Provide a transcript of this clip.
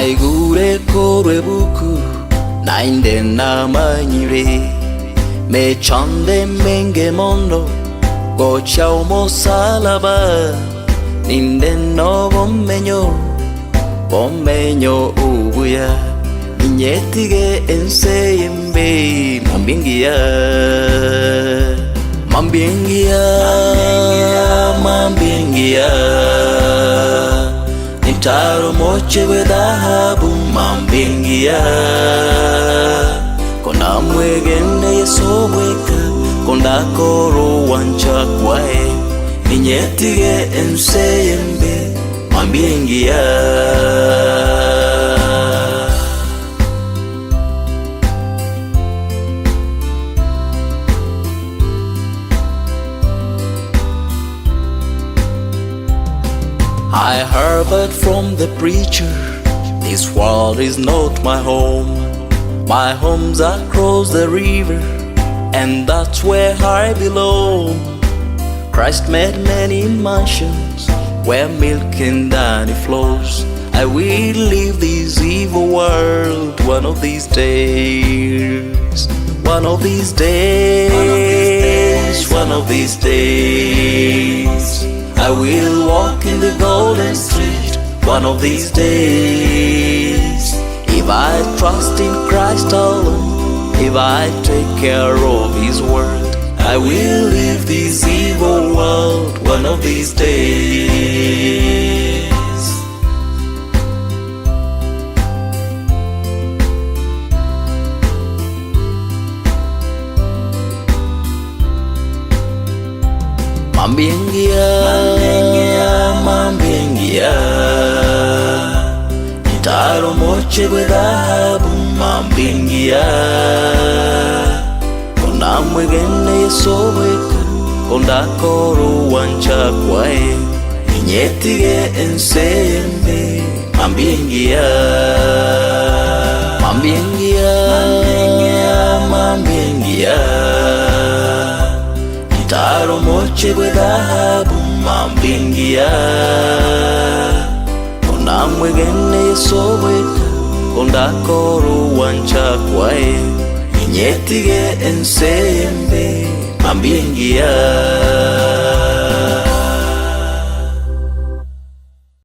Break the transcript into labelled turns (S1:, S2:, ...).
S1: Aigure korwe buku nainde namanyire mechande menge mondo gocha omosalaba ninde no bomenyo ubuya inyetige enseyembe mambingia nitaro moche we dhahabu mambingia kona mwegene yesobweka konda koro wancha kwae inyetige enseyembe mambingia. I heard from the preacher, this world is not my home. My home's across the river, and that's where I belong. Christ made many mansions where milk and honey flows. I will leave this evil world one of these days. One of these days, one of these days. I will walk in the golden street one of these days. If I trust in Christ alone, if I take care of His word, I will leave this evil world one of these days. Mambingia nitaro moche we dhahabu mambingia kona mwegene yesobweka konda koro wancha kwae inyetige enseyembe mambingia nitaro moche we dhahabu mambingia kona mwegene yesobweka konda koro wancha kwae inyetige enseyembe mambingia.